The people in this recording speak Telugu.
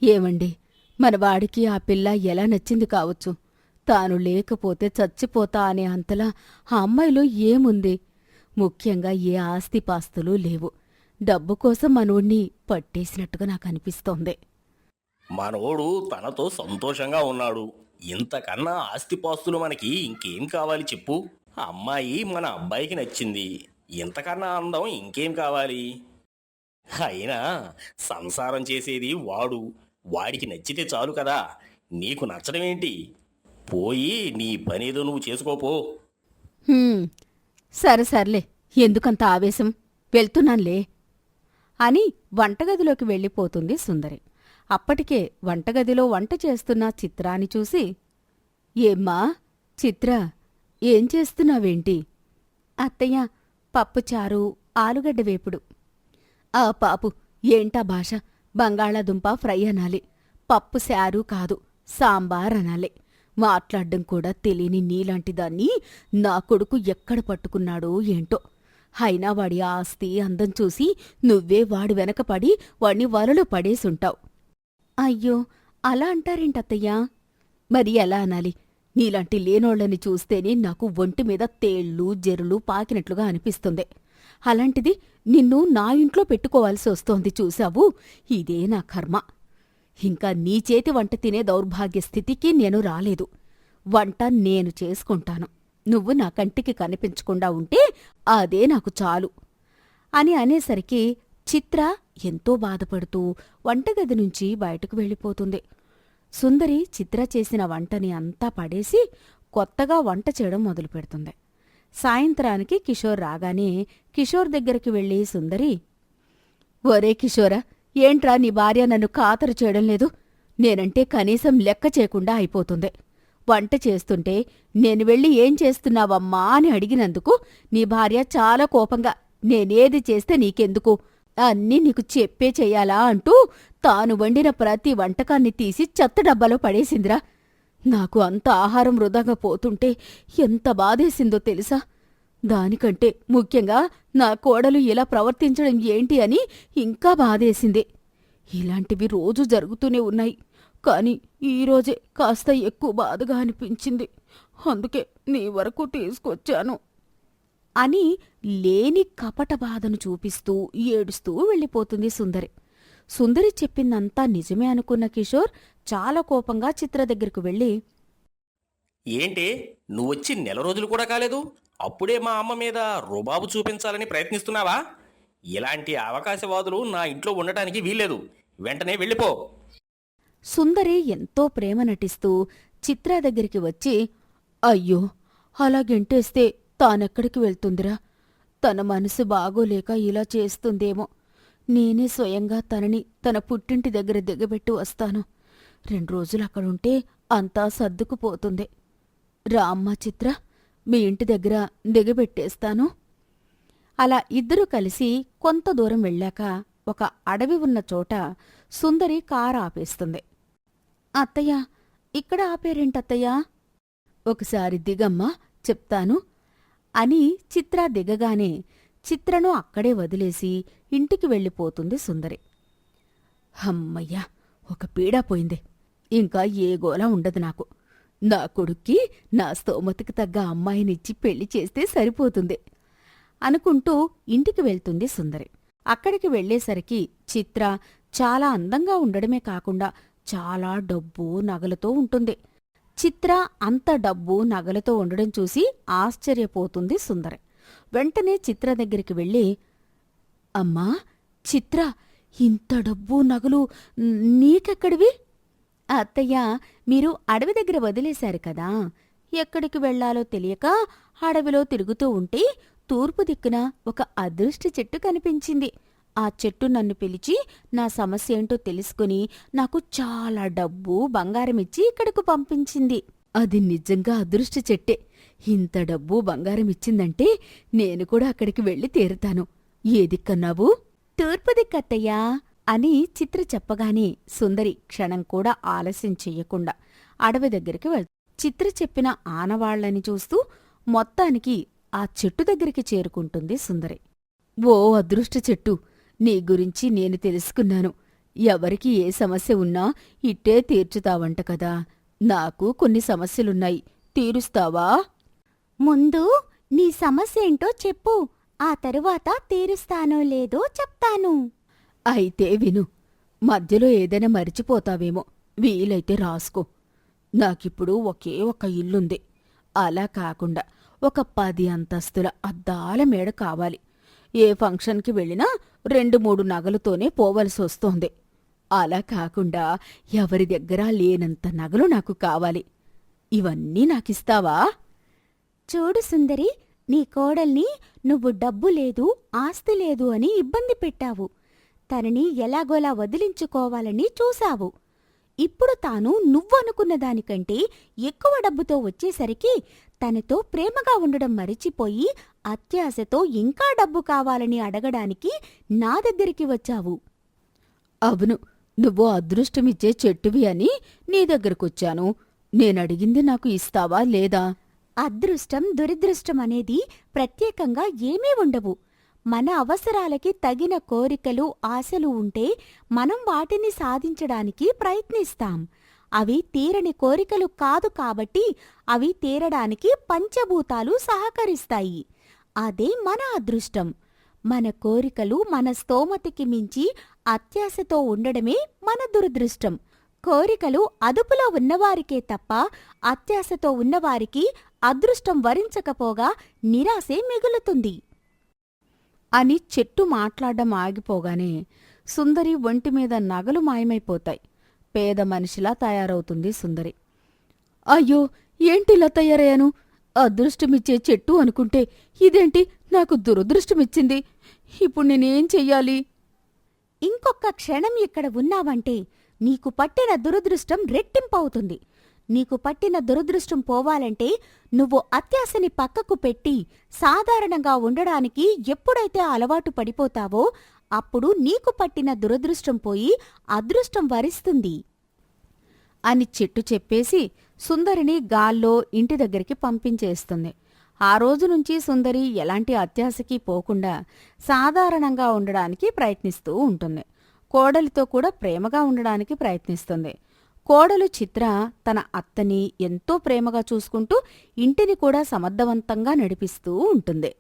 ఏమండి, మన వాడికి ఆ పిల్ల ఎలా నచ్చింది కావచ్చు. తాను లేకపోతే చచ్చిపోతా అనే అంతలా ఆ అమ్మాయిలో ఏముంది? ముఖ్యంగా ఏ ఆస్తిపాస్తులు లేవు. డబ్బు కోసం మనోణ్ణి పట్టేసినట్టుగా నాకనిపిస్తోంది. మనోడు తనతో సంతోషంగా ఉన్నాడు. ఇంతకన్నా ఆస్తిపాస్తులు మనకి ఇంకేం కావాలి చెప్పు. అమ్మాయి మన అబ్బాయికి నచ్చింది. ఇంతకన్నా అందం ఇంకేం కావాలి? అయినా సంసారం చేసేది వాడు. వాడికి నచ్చితే చాలు కదా. నీకు నచ్చడం ఏంటి? పోయి నీ పనేదో నువ్వు చేసుకోపో. "హుం, సరే సర్లే, ఎందుకంత ఆవేశం? వెళ్తున్నాన్లే" అని వంటగదిలోకి వెళ్ళిపోతుంది సుందరి. అప్పటికే వంటగదిలో వంట చేస్తున్న చిత్రాని చూసి, "ఏమ్మా చిత్ర, ఏం చేస్తున్నావేంటి?" "అత్తయ్య, పప్పుచారు, ఆలుగడ్డ వేపుడు." "ఆ పాపు, ఏంటా భాష? బంగాళాదుంప ఫ్రై అనాలి, పప్పు శారు కాదు, సాంబార్ అనాలి. మాట్లాడ్డం కూడా తెలియని నీలాంటి దాన్ని నా కొడుకు ఎక్కడ పట్టుకున్నాడో ఏంటో. అయినా వాడి ఆస్తి అందం చూసి నువ్వే వాడి వెనకపడి వాణ్ణి వలలో పడేసుంటావు." "అయ్యో, అలా అంటారేంటత్తయ్యా?" "మరి ఎలా అనాలి? నీలాంటి లేనోళ్లని చూస్తేనే నాకు ఒంటిమీద తేళ్లు జెరులు పాకినట్లుగా అనిపిస్తుంది. అలాంటిది నిన్ను నా ఇంట్లో పెట్టుకోవాల్సి వస్తోంది చూశావు. ఇదే నా కర్మ. ఇంకా నీ చేతి వంట తినే దౌర్భాగ్య స్థితికి నేను రాలేదు. వంట నేను చేసుకుంటాను. నువ్వు నా కంటికి కనిపించకుండా ఉంటే అదే నాకు చాలు" అని అనేసరికి చిత్ర ఎంతో బాధపడుతూ వంటగది నుంచి బయటకు వెళ్ళిపోతుంది. సుందరి చిత్ర చేసిన వంటని అంతా పడేసి కొత్తగా వంట చేయడం మొదలుపెడుతుంది. సాయంత్రానికి కిషోర్ రాగానే కిషోర్ దగ్గరికి వెళ్ళి సుందరి, "ఒరే కిషోరా, ఏంట్రా నీ భార్య నన్ను ఖాతరు చేయడం లేదు? నేనంటే కనీసం లెక్క చేయకుండా అయిపోతుంది. వంట చేస్తుంటే నేను వెళ్ళి ఏం చేస్తున్నావమ్మా అని అడిగినందుకు నీ భార్య చాలా కోపంగా, నేనేది చేస్తే నీకెందుకు, అన్నీ నీకు చెప్పే చెయ్యాలా అంటూ తాను వండిన ప్రతి వంటకాన్ని తీసి చెత్త డబ్బాలో పడేసిందిరా. నాకు అంత ఆహారం వృధాగా పోతుంటే ఎంత బాధేసిందో తెలుసా? దానికంటే ముఖ్యంగా నా కోడలు ఇలా ప్రవర్తించడం ఏంటి అని ఇంకా బాధేసింది. ఇలాంటివి రోజూ జరుగుతూనే ఉన్నాయి, కాని ఈరోజే కాస్త ఎక్కువ బాధగా అనిపించింది. అందుకే నీ వరకు తీసుకొచ్చాను" అని లేని కపట బాధను చూపిస్తూ ఏడుస్తూ వెళ్ళిపోతుంది సుందరి. సుందరి చెప్పిందంతా నిజమే అనుకున్న కిషోర్ చాలా కోపంగా చిత్ర దగ్గరకు వెళ్ళి, ఏంటి, నువ్వొచ్చి నెల రోజులు కూడా కాలేదు, అప్పుడే మా అమ్మ మీద రుబాబు చూపించాలని ప్రయత్నిస్తున్నావా? ఇలాంటి అవకాశవాదులు నా ఇంట్లో ఉండటానికి వీల్లేదు. వెంటనే వెళ్ళిపో. సుందరి ఎంతో ప్రేమ నటిస్తూ చిత్ర దగ్గరికి వచ్చి, "అయ్యో, అలా గెంటేస్తే తానెక్కడికి వెళ్తుందిరా? తన మనసు బాగోలేక ఇలా చేస్తుందేమో. నేనే స్వయంగా తనని తన పుట్టింటి దగ్గర దిగబెట్టి వస్తాను. 2 రోజులు అక్కడుంటే అంతా సర్దుకుపోతుంది. రా అమ్మా చిత్ర, మీ ఇంటి దగ్గర దిగబెట్టేస్తాను." అలా ఇద్దరూ కలిసి కొంత దూరం వెళ్ళాక ఒక అడవి ఉన్న చోట సుందరి కారు ఆపేస్తుంది. "అత్తయ్య, ఇక్కడ ఆపేరేంటత్తయ్యా?" "ఒకసారి దిగమ్మా, చెప్తాను" అని చిత్ర దిగగానే చిత్రను అక్కడే వదిలేసి ఇంటికి వెళ్ళిపోతుంది సుందరి. హమ్మయ్యా, ఒక పీడా పోయింది. ఇంకా ఏ గోలా ఉండదు నాకు. నా కొడుక్కి నా స్తోమతకి తగ్గ అమ్మాయినిచ్చి పెళ్లి చేస్తే సరిపోతుంది అనుకుంటూ ఇంటికి వెళ్తుంది సుందరి. అక్కడికి వెళ్లేసరికి చిత్ర చాలా అందంగా ఉండడమే కాకుండా చాలా డబ్బు నగలతో ఉంటుంది. చిత్ర అంత డబ్బు నగలతో ఉండడం చూసి ఆశ్చర్యపోతుంది సుందరి. వెంటనే చిత్ర దగ్గరికి వెళ్ళి, "అమ్మా చిత్ర, ఇంత డబ్బు నగలు నీకెక్కడివి?" "అత్తయ్య, మీరు అడవి దగ్గర వదిలేశారు కదా, ఎక్కడికి వెళ్లాలో తెలియక అడవిలో తిరుగుతూ ఉంటే తూర్పు దిక్కున ఒక అదృష్ట చెట్టు కనిపించింది. ఆ చెట్టు నన్ను పిలిచి నా సమస్య ఏంటో తెలుసుకుని నాకు చాలా డబ్బు బంగారమిచ్చి ఇక్కడకు పంపించింది. అది నిజంగా అదృష్ట చెట్టే. ఇంత డబ్బు బంగారమిచ్చిందంటే నేను కూడా అక్కడికి వెళ్ళి తీరుతాను. ఏ దిక్కన్నావు?" "తూర్పు దిక్కత్తయ్యా" అని చిత్ర చెప్పగానే సుందరి క్షణం కూడా ఆలస్యం చెయ్యకుండా అడవి దగ్గరికి చిత్ర చెప్పిన ఆనవాళ్లని చూస్తూ మొత్తానికి ఆ చెట్టు దగ్గరికి చేరుకుంటుంది సుందరి. ఓ అదృష్ట చెట్టు, నీ గురించి నేను తెలుసుకున్నాను. ఎవరికి ఏ సమస్య ఉన్నా ఇట్టే తీర్చుతావంట కదా. నాకు కొన్ని సమస్యలున్నాయి, తీరుస్తావా? ముందు నీ సమస్య ఏంటో చెప్పు, ఆ తరువాత తీరుస్తానో లేదో చెప్తాను. అయితే విను, మధ్యలో ఏదైనా మరిచిపోతావేమో, వీలైతే రాసుకో. నాకిప్పుడు ఒకే ఒక ఇల్లుంది. అలా కాకుండా ఒక 10 అంతస్తుల అద్దాల మేడ కావాలి. ఏ ఫంక్షన్కి వెళ్ళినా 2-3 నగలుతోనే పోవలసొస్తోంది. అలా కాకుండా ఎవరి దగ్గరా లేనంత నగలు నాకు కావాలి. ఇవన్నీ నాకిస్తావా? చూడు సుందరి, నీ కోడల్ని నువ్వు డబ్బు లేదు, ఆస్తి లేదు అని ఇబ్బంది పెట్టావు. తనని ఎలాగోలా వదిలించుకోవాలని చూశావు. ఇప్పుడు తాను నువ్వనుకున్న దానికంటే ఎక్కువ డబ్బుతో వచ్చేసరికి తనతో ప్రేమగా ఉండడం మరిచిపోయి అత్యాశతో ఇంకా డబ్బు కావాలని అడగడానికి నా దగ్గరికి వచ్చావు. అవును, నువ్వు అదృష్టమిచ్చే చెట్టువి అని నీ దగ్గరకొచ్చాను. నేనడిగింది నాకు ఇస్తావా లేదా? అదృష్టం దురదృష్టం అనేది ప్రత్యేకంగా ఏమీ ఉండవు. మన అవసరాలకి తగిన కోరికలు ఆశలు ఉంటే మనం వాటిని సాధించడానికి ప్రయత్నిస్తాం. అవి తీరని కోరికలు కాదు కాబట్టి అవి తీరడానికి పంచభూతాలు సహకరిస్తాయి. అదే మన అదృష్టం. మన కోరికలు మన స్తోమతికి మించి అత్యాశతో ఉండడమే మన దురదృష్టం. కోరికలు అదుపులో ఉన్నవారికే తప్ప అత్యాశతో ఉన్నవారికి అదృష్టం వరించకపోగా నిరాశే మిగులుతుంది అని చెట్టు మాట్లాడడం ఆగిపోగానే సుందరి ఒంటిమీద నగలు మాయమైపోతాయి. పేద మనిషిలా తయారవుతుంది సుందరి. అయ్యో, ఏంటిలా తయారయ్యాను? అదృష్టమిచ్చే చెట్టు అనుకుంటే ఇదేంటి నాకు దురదృష్టమిచ్చింది? ఇప్పుడు నేనేం చెయ్యాలి? ఇంకొక్క క్షణం ఇక్కడ ఉన్నావంటే నీకు పట్టిన దురదృష్టం రెట్టింపవుతుంది. నీకు పట్టిన దురదృష్టం పోవాలంటే నువ్వు అత్యాశని పక్కకు పెట్టి సాధారణంగా ఉండడానికి ఎప్పుడైతే అలవాటు పడిపోతావో అప్పుడు నీకు పట్టిన దురదృష్టం పోయి అదృష్టం వరిస్తుంది అని చెట్టు చెప్పేసి సుందరిని గాల్లో ఇంటి దగ్గరికి పంపించేస్తుంది. ఆ రోజు నుంచి సుందరి ఎలాంటి అత్యాశకి పోకుండా సాధారణంగా ఉండడానికి ప్రయత్నిస్తూ ఉంటుంది. కోడలితో కూడా ప్రేమగా ఉండడానికి ప్రయత్నిస్తుంది. కోడలు చిత్ర తన అత్తని ఎంతో ప్రేమగా చూసుకుంటూ ఇంటిని కూడా సమర్థవంతంగా నడిపిస్తూ ఉంటుంది.